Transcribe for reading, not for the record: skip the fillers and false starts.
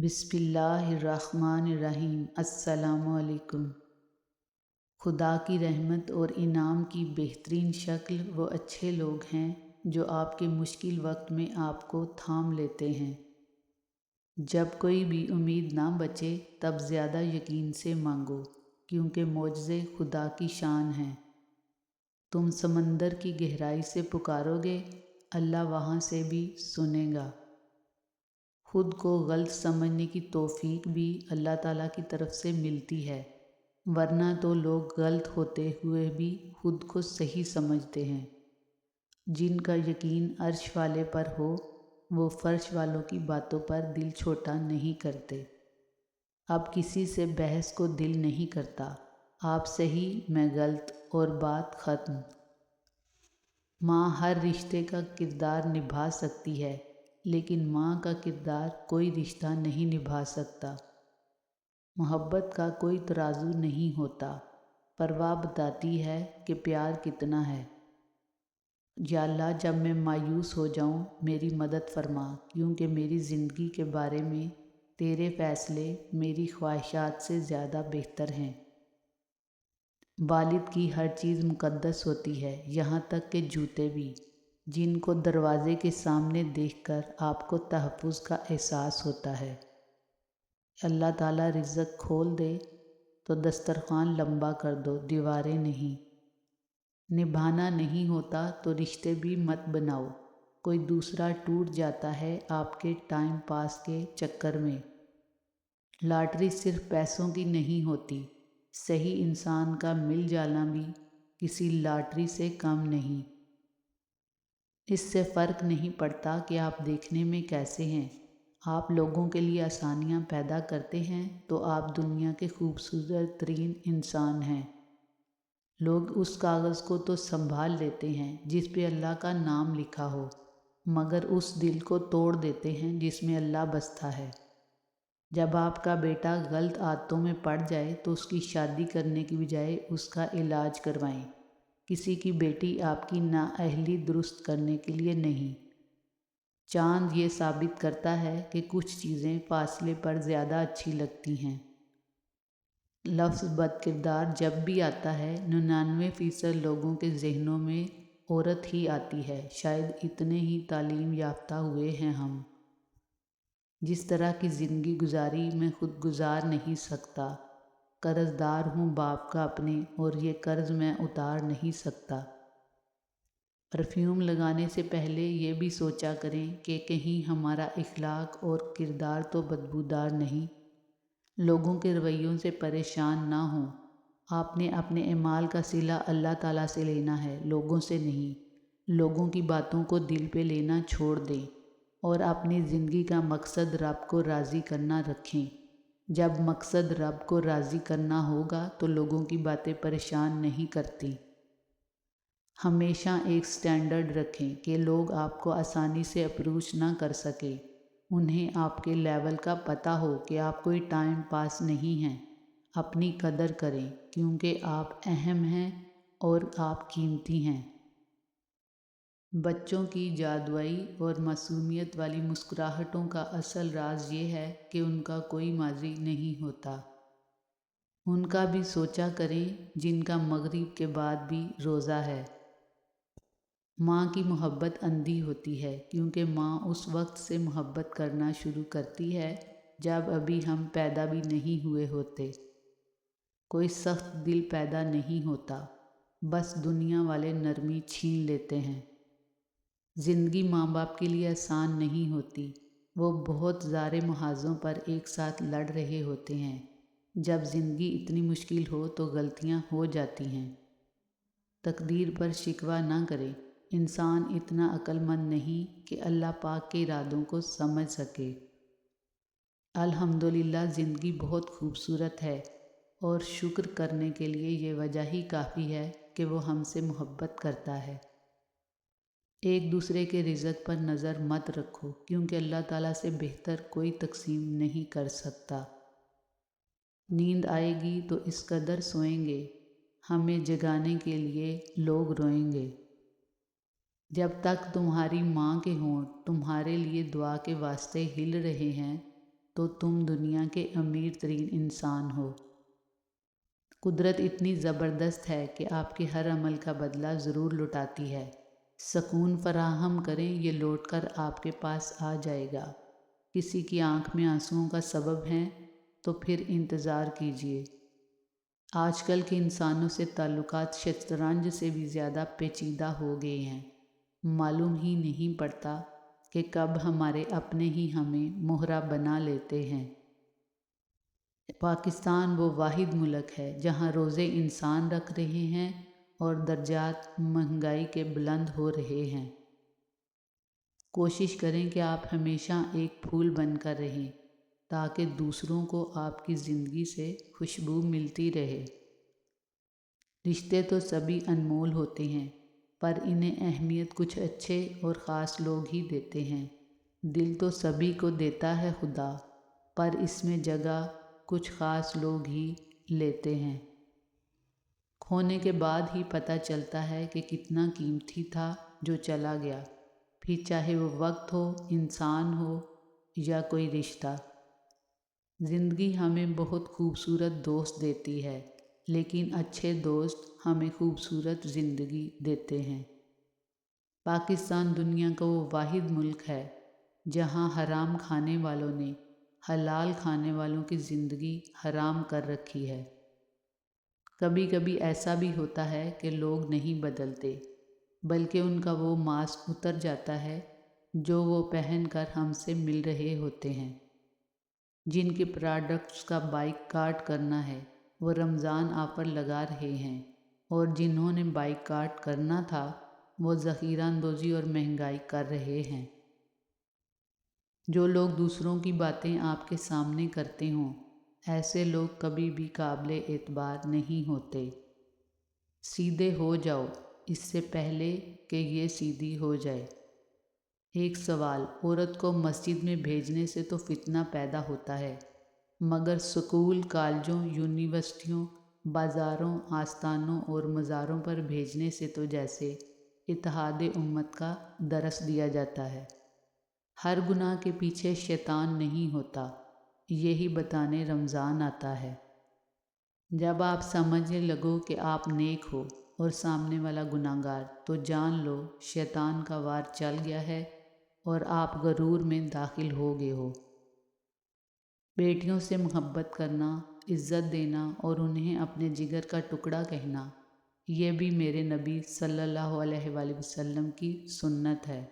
بسم اللہ الرحمن الرحیم۔ السلام علیکم۔ خدا کی رحمت اور انعام کی بہترین شکل وہ اچھے لوگ ہیں جو آپ کے مشکل وقت میں آپ کو تھام لیتے ہیں۔ جب کوئی بھی امید نہ بچے تب زیادہ یقین سے مانگو، کیونکہ معجزے خدا کی شان ہیں۔ تم سمندر کی گہرائی سے پکارو گے، اللہ وہاں سے بھی سنے گا۔ خود کو غلط سمجھنے کی توفیق بھی اللہ تعالیٰ کی طرف سے ملتی ہے، ورنہ تو لوگ غلط ہوتے ہوئے بھی خود کو صحیح سمجھتے ہیں۔ جن کا یقین عرش والے پر ہو وہ فرش والوں کی باتوں پر دل چھوٹا نہیں کرتے۔ اب کسی سے بحث کو دل نہیں کرتا، آپ صحیح میں غلط اور بات ختم۔ ماں ہر رشتے کا کردار نبھا سکتی ہے، لیکن ماں کا کردار کوئی رشتہ نہیں نبھا سکتا۔ محبت کا کوئی ترازو نہیں ہوتا، پرواہ بتاتی ہے کہ پیار کتنا ہے۔ یا اللہ، جب میں مایوس ہو جاؤں میری مدد فرما، کیونکہ میری زندگی کے بارے میں تیرے فیصلے میری خواہشات سے زیادہ بہتر ہیں۔ والد کی ہر چیز مقدس ہوتی ہے، یہاں تک کہ جوتے بھی، جن کو دروازے کے سامنے دیکھ کر آپ کو تحفظ کا احساس ہوتا ہے۔ اللہ تعالیٰ رزق کھول دے تو دسترخوان لمبا کر دو، دیواریں نہیں۔ نبھانا نہیں ہوتا تو رشتے بھی مت بناؤ، کوئی دوسرا ٹوٹ جاتا ہے آپ کے ٹائم پاس کے چکر میں۔ لاٹری صرف پیسوں کی نہیں ہوتی، صحیح انسان کا مل جانا بھی کسی لاٹری سے کم نہیں۔ اس سے فرق نہیں پڑتا کہ آپ دیکھنے میں کیسے ہیں، آپ لوگوں کے لیے آسانیاں پیدا کرتے ہیں تو آپ دنیا کے خوبصورت ترین انسان ہیں۔ لوگ اس کاغذ کو تو سنبھال لیتے ہیں جس پہ اللہ کا نام لکھا ہو، مگر اس دل کو توڑ دیتے ہیں جس میں اللہ بستا ہے۔ جب آپ کا بیٹا غلط عادتوں میں پڑ جائے تو اس کی شادی کرنے کی بجائے اس کا علاج کروائیں۔ کسی کی بیٹی آپ کی نااہلی درست کرنے کے لیے نہیں۔ چاند یہ ثابت کرتا ہے کہ کچھ چیزیں فاصلے پر زیادہ اچھی لگتی ہیں۔ لفظ بد کردار جب بھی آتا ہے 99% لوگوں کے ذہنوں میں عورت ہی آتی ہے، شاید اتنے ہی تعلیم یافتہ ہوئے ہیں ہم۔ جس طرح کی زندگی گزاری میں خود گزار نہیں سکتا، قرض دار ہوں باپ کا اپنے اور یہ قرض میں اتار نہیں سکتا۔ پرفیوم لگانے سے پہلے یہ بھی سوچا کریں کہ کہیں ہمارا اخلاق اور کردار تو بدبودار نہیں۔ لوگوں کے رویوں سے پریشان نہ ہوں، آپ نے اپنے اعمال کا صلہ اللہ تعالیٰ سے لینا ہے، لوگوں سے نہیں۔ لوگوں کی باتوں کو دل پہ لینا چھوڑ دیں اور اپنی زندگی کا مقصد رب کو راضی کرنا رکھیں۔ جب مقصد رب کو راضی کرنا ہوگا تو لوگوں کی باتیں پریشان نہیں کرتی۔ ہمیشہ ایک سٹینڈرڈ رکھیں کہ لوگ آپ کو آسانی سے اپروچ نہ کر سکیں، انہیں آپ کے لیول کا پتہ ہو کہ آپ کوئی ٹائم پاس نہیں ہیں۔ اپنی قدر کریں کیونکہ آپ اہم ہیں اور آپ قیمتی ہیں۔ بچوں کی جادوئی اور معصومیت والی مسکراہٹوں کا اصل راز یہ ہے کہ ان کا کوئی ماضی نہیں ہوتا۔ ان کا بھی سوچا کریں جن کا مغرب کے بعد بھی روزہ ہے۔ ماں کی محبت اندھی ہوتی ہے، کیونکہ ماں اس وقت سے محبت کرنا شروع کرتی ہے جب ابھی ہم پیدا بھی نہیں ہوئے ہوتے۔ کوئی سخت دل پیدا نہیں ہوتا، بس دنیا والے نرمی چھین لیتے ہیں۔ زندگی ماں باپ کے لیے آسان نہیں ہوتی، وہ بہت سارے محاذوں پر ایک ساتھ لڑ رہے ہوتے ہیں۔ جب زندگی اتنی مشکل ہو تو غلطیاں ہو جاتی ہیں۔ تقدیر پر شکوہ نہ کریں، انسان اتنا عقل مند نہیں کہ اللہ پاک کے ارادوں کو سمجھ سکے۔ الحمدللہ زندگی بہت خوبصورت ہے اور شکر کرنے کے لیے یہ وجہ ہی کافی ہے کہ وہ ہم سے محبت کرتا ہے۔ ایک دوسرے کے رزق پر نظر مت رکھو، کیونکہ اللہ تعالیٰ سے بہتر کوئی تقسیم نہیں کر سکتا۔ نیند آئے گی تو اس قدر سوئیں گے، ہمیں جگانے کے لیے لوگ روئیں گے۔ جب تک تمہاری ماں کے ہونٹ تمہارے لیے دعا کے واسطے ہل رہے ہیں تو تم دنیا کے امیر ترین انسان ہو۔ قدرت اتنی زبردست ہے کہ آپ کے ہر عمل کا بدلہ ضرور لوٹاتی ہے۔ سکون فراہم کریں، یہ لوٹ کر آپ کے پاس آ جائے گا۔ کسی کی آنکھ میں آنسوؤں کا سبب ہیں تو پھر انتظار کیجیے۔ آج کل کے انسانوں سے تعلقات شطرنج سے بھی زیادہ پیچیدہ ہو گئے ہیں۔ معلوم ہی نہیں پڑتا کہ کب ہمارے اپنے ہی ہمیں مہرا بنا لیتے ہیں۔ پاکستان وہ واحد ملک ہے جہاں روزے انسان رکھ رہے ہیں اور درجات مہنگائی کے بلند ہو رہے ہیں۔ کوشش کریں کہ آپ ہمیشہ ایک پھول بن کر رہیں تاکہ دوسروں کو آپ کی زندگی سے خوشبو ملتی رہے۔ رشتے تو سبھی انمول ہوتے ہیں، پر انہیں اہمیت کچھ اچھے اور خاص لوگ ہی دیتے ہیں۔ دل تو سبھی کو دیتا ہے خدا، پر اس میں جگہ کچھ خاص لوگ ہی لیتے ہیں۔ کھونے کے بعد ہی پتہ چلتا ہے کہ کتنا قیمتی تھا جو چلا گیا، پھر چاہے وہ وقت ہو، انسان ہو یا کوئی رشتہ۔ زندگی ہمیں بہت خوبصورت دوست دیتی ہے، لیکن اچھے دوست ہمیں خوبصورت زندگی دیتے ہیں۔ پاکستان دنیا کا وہ واحد ملک ہے جہاں حرام کھانے والوں نے حلال کھانے والوں کی زندگی حرام کر رکھی ہے۔ کبھی کبھی ایسا بھی ہوتا ہے کہ لوگ نہیں بدلتے، بلکہ ان کا وہ ماسک اتر جاتا ہے جو وہ پہن کر ہم سے مل رہے ہوتے ہیں۔ جن کے پروڈکٹس کا بائیکاٹ کرنا ہے وہ رمضان آفر لگا رہے ہیں، اور جنہوں نے بائیکاٹ کرنا تھا وہ ذخیرہ اندوزی اور مہنگائی کر رہے ہیں۔ جو لوگ دوسروں کی باتیں آپ کے سامنے کرتے ہوں، ایسے لوگ کبھی بھی قابل اعتبار نہیں ہوتے۔ سیدھے ہو جاؤ اس سے پہلے کہ یہ سیدھی ہو جائے۔ ایک سوال، عورت کو مسجد میں بھیجنے سے تو فتنہ پیدا ہوتا ہے، مگر سکول، کالجوں، یونیورسٹیوں، بازاروں، آستانوں اور مزاروں پر بھیجنے سے تو جیسے اتحاد امت کا درس دیا جاتا ہے۔ ہر گناہ کے پیچھے شیطان نہیں ہوتا، یہی بتانے رمضان آتا ہے۔ جب آپ سمجھنے لگو کہ آپ نیک ہو اور سامنے والا گناہگار، تو جان لو شیطان کا وار چل گیا ہے اور آپ غرور میں داخل ہو گئے ہو۔ بیٹیوں سے محبت کرنا، عزت دینا اور انہیں اپنے جگر کا ٹکڑا کہنا، یہ بھی میرے نبی صلی اللہ علیہ وآلہ وسلم کی سنت ہے۔